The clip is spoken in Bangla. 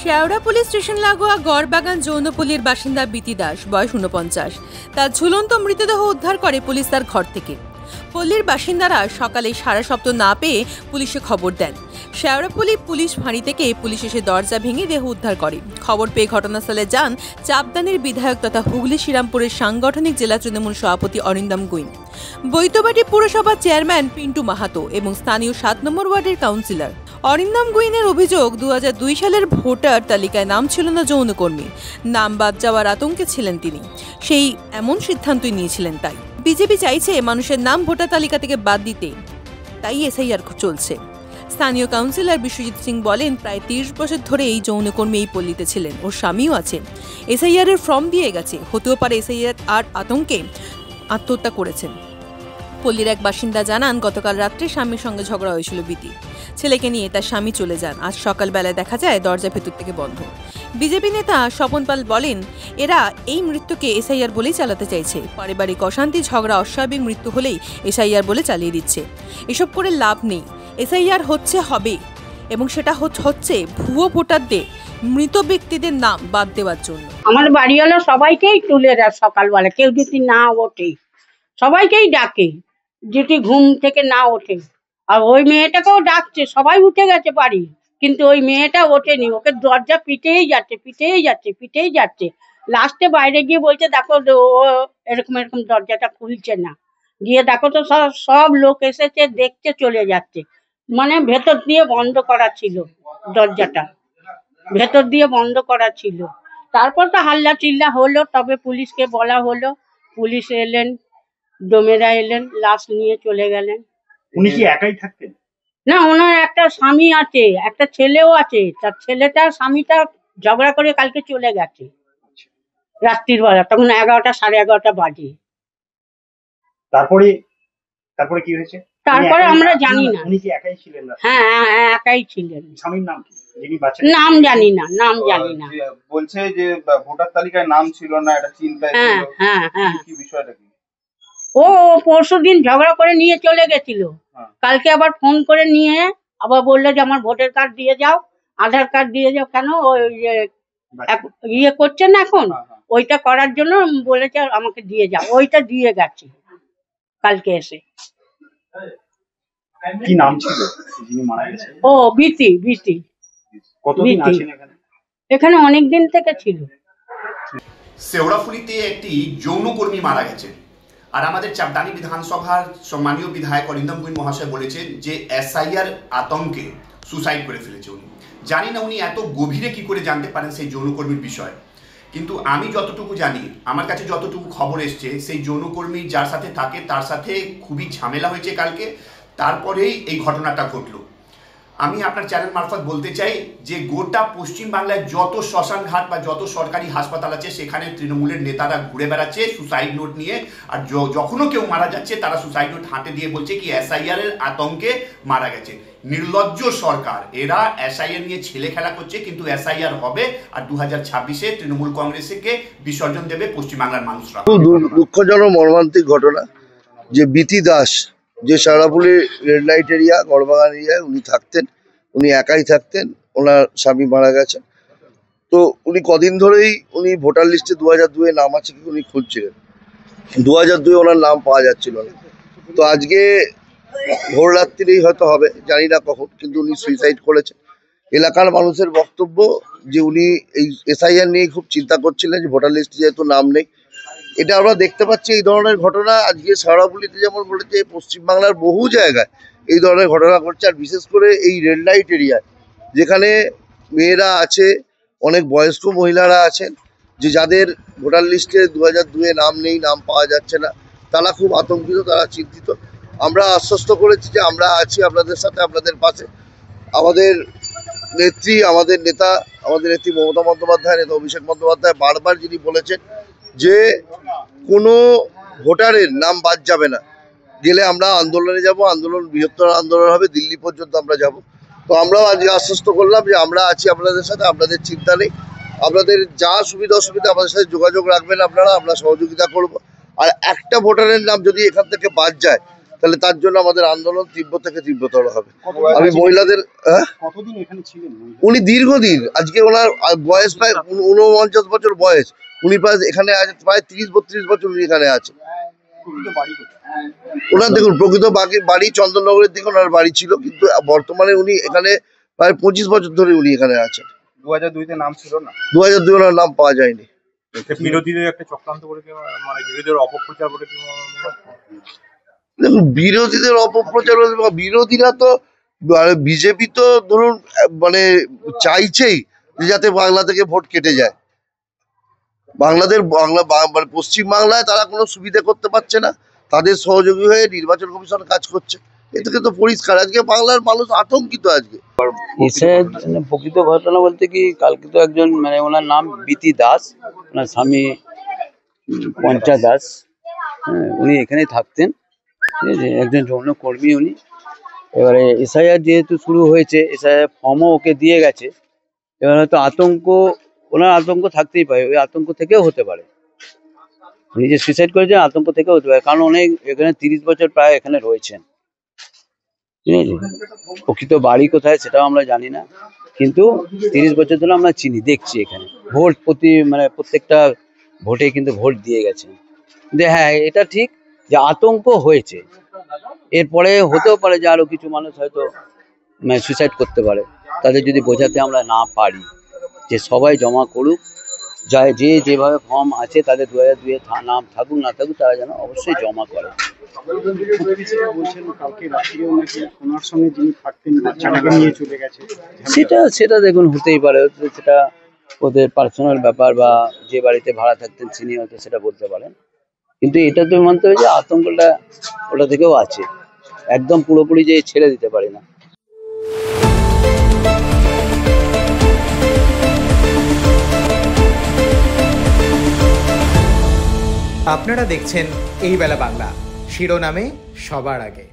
শেওড়া পুলিশ স্টেশন লাগোয়া গড়বাগান যৌনপল্লীর বাসিন্দা বিতি দাস, বয়স ৪৯। তার ঝুলন্ত মৃতদেহ উদ্ধার করে পুলিশ তার ঘর থেকে। পল্লীর বাসিন্দারা সকালে সারা শব্দ না পেয়ে পুলিশে খবর দেন। শেওড়াপল্লী পুলিশ ফাঁড়ি থেকে পুলিশ এসে দরজা ভেঙে দেহ উদ্ধার করে। খবর পেয়ে ঘটনাস্থলে যান চাপদানির বিধায়ক তথা হুগলি শ্রীরামপুরের সাংগঠনিক জেলা তৃণমূল সভাপতি অরিন্দম গুইন, বৈতবাটি পুরসভার চেয়ারম্যান পিন্টু মাহাতো এবং স্থানীয় ৭ নম্বর ওয়ার্ডের কাউন্সিলর। অরিন্দম গুইনের অভিযোগ, ২০০২ সালের ভোটার তালিকায় নাম ছিল না যৌনকর্মী। নাম বাদ যাওয়ার আতঙ্কে ছিলেন তিনি, সেই এমন সিদ্ধান্তই নিয়েছিলেন। তাই বিজেপি চাইছে মানুষের নাম ভোটার তালিকা থেকে বাদ দিতে, তাই এসআইআর চলছে। স্থানীয় কাউন্সিলর বিশ্বজিৎ সিং বলেন, প্রায় ৩০ বছর ধরে এই যৌনকর্মী এই পল্লীতে ছিলেন, ওর স্বামীও আছে। এসআইআর এর ফর্ম দিয়ে গেছে, হতেও পারে এসআইআর আর আতঙ্কে আত্মহত্যা করেছেন। পল্লীর এক বাসিন্দা জানান, গতকাল রাত্রে স্বামীর সঙ্গে ঝগড়া হয়েছিল বিতি। ছেলেকে নিয়ে তার স্বামী চলে যান। আজ সকালবেলায় দেখা যায় দরজা ভেতর থেকে বন্ধ। বিজেপি নেতা স্বপন পাল বলেন, এরা এই মৃত্যুকে এসআইআর বলেই চালাতে চাইছে। পারিবারিক অশান্তি, ঝগড়া, অস্বাভাবিক মৃত্যু হলেই এসআইআর বলে চালিয়ে দিচ্ছে। এসব করে লাভ নেই। এসআইআর হবে এবং সেটা হচ্ছে ভুয়ো ভোটারদের, মৃত ব্যক্তিদের নাম বাদ দেওয়ার জন্য। আমার বাড়িওয়ালা সবাইকেই তুলে দেয় সকালবেলা, কেউ যদি না ওঠে সবাইকেই ডাকে, যদি ঘুম থেকে না ওঠে। আর ওই মেয়েটাকেও ডাকছে, সবাই উঠে গেছে বাড়ি, কিন্তু ওই মেয়েটা ওঠেনি। ওকে দরজা পিটেই যাচ্ছে। লাস্টে বাইরে গিয়ে বলছে, দেখো ও এরকম দরজাটা খুলছে না। গিয়ে দেখো তো সব লোক এসেছে, দেখছে, চলে যাচ্ছে। মানে ভেতর দিয়ে বন্ধ করা ছিল, দরজাটা ভেতর দিয়ে বন্ধ করা ছিল। তারপর তো হাল্লা চিল্লা হলো, তবে পুলিশকে বলা হলো, পুলিশ এলেন, ডোমেরা এলেন, লাশ নিয়ে চলে গেলেন। উনি কি একাই থাকতেন? না, ওনার একটা স্বামী আছে, একটা ছেলেও আছে। তার ছেলেটা স্বামীটা ঝগড়া করে কালকে চলে গেছে রাত্রির বেলা, তখন 11টা সাড়ে 11টা বাজে। তারপরে কি হয়েছে? তারপরে আমরা জানি না। উনি কি একাই ছিলেন? হ্যাঁ, একাই ছিলেন। স্বামীর নাম কি? নাম জানি না। বলছে যে ভোটার তালিকায় নাম ছিল না, এটা চিন্তায় ছিল। হ্যাঁ। কি বিষয়টা কি? ও পরশুদিন ঝগড়া করে নিয়ে চলে গেছিল। কালকে আবার ফোন করে নিয়ে আবার বললো যে আমার ভোটার কার্ড দিয়ে যাও, আধার কার্ড দিয়ে যাও। কেন? ওই ইয়ে করছে না এখন, ওইটা করার জন্য বলেছে আমাকে দিয়ে যাও। ওইটা দিয়ে গেছে কালকে এসে। কি নাম ছিল যিনি মারা গেছেন? ও বিতি। কতদিন আছেন এখানে? এখানে অনেকদিন থেকে ছিল। শেওড়াফুলিতে একটি যৌনকর্মী মারা গেছে, আর আমাদের চাপদানি বিধানসভার সম্মানীয় বিধায়ক অরিন্দম গুইন মহাশয় বলেছেন যে এসআইআর আতঙ্কে সুসাইড করে ফেলেছে উনি। জানি না উনি এত গভীরে কি করে জানতে পারেন সেই যৌনকর্মীর বিষয়, কিন্তু আমি যতটুকু জানি, আমার কাছে যতটুকু খবর এসছে, সেই যৌনকর্মী যার সাথে থাকে তার সাথে খুবই ঝামেলা হয়েছে কালকে, তারপরেই এই ঘটনাটা ঘটলো। আমি আপনার চ্যানেল মারফত বলতে চাই যে গোটা পশ্চিমবাংলায় যত শ্মশান ঘাট বা যত সরকারি হাসপাতাল আছে, সেখানে তৃণমূলের নেতারা ঘুরে বেড়াচ্ছে সুসাইড নোট নিয়ে। আর যখনও কেউ মারা যাচ্ছে, তারা সুসাইড নোট হাতে দিয়ে বলছে কি এসআইআর এর আতঙ্কে মারা গেছে। নির্লজ্জ সরকার, এরা এসআইআর নিয়ে ছেলে খেলা করছে, কিন্তু এসআইআর হবে আর 2026-এ তৃণমূল কংগ্রেসকে বিসর্জন দেবে পশ্চিমবাংলার মানুষরা। দুঃখজনক মর্মান্তিক ঘটনা যে বিতি দাস, যে শেওড়াফুলি রেড লাইট এরিয়া, গড়বাগান এরিয়ায় উনি থাকতেন। উনি একাই থাকতেন, ওনার স্বামী মারা গেছেন। তো উনি কদিন ধরেই উনি ভোটার লিস্টে 2002-এ নাম আছে কি উনি খুঁজছিলেন। 2002-এ ওনার নাম পাওয়া যাচ্ছিল না। তো আজকে ভোর রাত্রিরেই হয়তো হবে, জানি না কখন, কিন্তু উনি সুইসাইড করেছেন। এলাকার মানুষের বক্তব্য যে উনি এই এসআইআর নিয়ে খুব চিন্তা করছিলেন, যে ভোটার লিস্টে যেহেতু নাম নেই। এটা আমরা দেখতে পাচ্ছি, এই ধরনের ঘটনা আজকে শেওড়াফুলিতে যেমন বলেছে, পশ্চিমবাংলার বহু জায়গায় এই ধরনের ঘটনা ঘটছে। আর বিশেষ করে এই রেড লাইট এরিয়ায়, যেখানে মেয়েরা আছে, অনেক বয়স্ক মহিলারা আছেন, যে যাদের ভোটার লিস্টে 2002-এ নাম নেই, নাম পাওয়া যাচ্ছে না, তারা খুব আতঙ্কিত, তারা চিন্তিত। আমরা আশ্বস্ত করেছি যে আমরা আছি আপনাদের সাথে, আপনাদের পাশে। আমাদের নেত্রী, আমাদের নেতা, আমাদের নেত্রী মমতা বন্দ্যোপাধ্যায়, নেতা অভিষেক বন্দ্যোপাধ্যায় বারবার যিনি বলেছেন যে কোনো ভোটারের নাম বাদ যাবে না, গেলে আমরা আন্দোলনে যাব, আন্দোলন বৃহত্তর আন্দোলন হবে, দিল্লি পর্যন্ত আমরা যাব। তো আমরাও আজকে আশ্বস্ত করলাম যে আমরা আছি আপনাদের সাথে, আপনাদের চিন্তা নেই। আপনাদের যা সুবিধা অসুবিধা আমাদের সাথে যোগাযোগ রাখবেন আপনারা, আমরা সহযোগিতা করব। আর একটা ভোটারের নাম যদি এখান থেকে বাদ যায়, তাহলে তার জন্য আমাদের আন্দোলন তীব্র থেকে তীব্রতর হবে। আমি মহিলাদের কতদিন এখানে ছিলেন? উনি দীর্ঘদিন, আজকে ওনার বয়স প্রায় 49 বছর বয়স, উনি প্রায় এখানে আছে প্রায় 30-32 বছর উনি এখানে আছে। ওনার দেখুন প্রকৃত বাড়ি চন্দননগরের দিকে ওনার বাড়ি ছিল, কিন্তু বর্তমানে উনি এখানে প্রায় 25 বছর ধরে উনি এখানে আছেন। 2002-তে নাম ছিল না? 2002 ওনার নাম পাওয়া যায়নি। বিরোধীদের একটা চক্রান্ত করে মানে বিরোধীদের অপপ্রচার করে দেখুন বিরোধীদের অপপ্রচার, বিরোধীরা তো বিজেপি তো ধরুন মানে চাইছেই যে যাতে বাংলা থেকে ভোট কেটে যায়। মানে পশ্চিম বাংলায় তারা কোনো সুবিধা করতে পারছে না, তাদের সহযোগী হয়ে নির্বাচন কমিশন কাজ করছে। এ থেকে তো পরিষ্কার আজকে বাংলার মানুষ আতঙ্কিত। আজকে এসআইআর প্রকৃত ঘটনা বলতে কি, কালকে তো একজন মানে ওনার নাম বিতি দাস, ওনার স্বামী পঞ্চা দাস, উনি এখানেই থাকতেন, ঠিক আছে, একজন যৌন কর্মী উনি। এবারে এসআইআর যেহেতু শুরু হয়েছে, এসআইআর ফর্মও ওকে দিয়ে গেছে, এবার হয়তো ওনার আতঙ্ক থাকতেই পারে, ওই আতঙ্ক থেকেও হতে পারে, উনি যে সুইসাইড করেছেন আতঙ্ক থেকেও হতে পারে, কারণ অনেক এখানে 30 বছর প্রায় এখানে রয়েছেন, ঠিক আছে। প্রকৃত বাড়ি কোথায় সেটাও আমরা জানি না, কিন্তু 30 বছর ধরে আমরা চিনি, দেখছি এখানে ভোট প্রত্যেকটা ভোটে কিন্তু ভোট দিয়ে গেছেন। কিন্তু হ্যাঁ, এটা ঠিক যে আতঙ্ক হয়েছে, এরপরে হতেও পারে যে আরো কিছু মানুষ হয়তো সুইসাইড করতে পারে। তাদের যদি বোঝাতে আমরা না পারি যে সবাই জমা করুক, যে যেভাবে ফর্ম আছে তাদের 2002-এ নাম থাকুক না থাকুক, তারা যেন অবশ্যই জমা করে। সেটা দেখুন হতেই পারে, সেটা ওদের পার্সোনাল ব্যাপার, বা যে বাড়িতে ভাড়া থাকতেন তিনি হয়তো সেটা বলতে পারেন, কিন্তু এটা তো মানতে হবে যে আতঙ্কটা ওটা থেকেও আছে, একদম পুরোপুরি যে ছেড়ে দিতে পারি না। আপনারা দেখছেন এই বেলা বাংলা, শিরোনামে সবার আগে।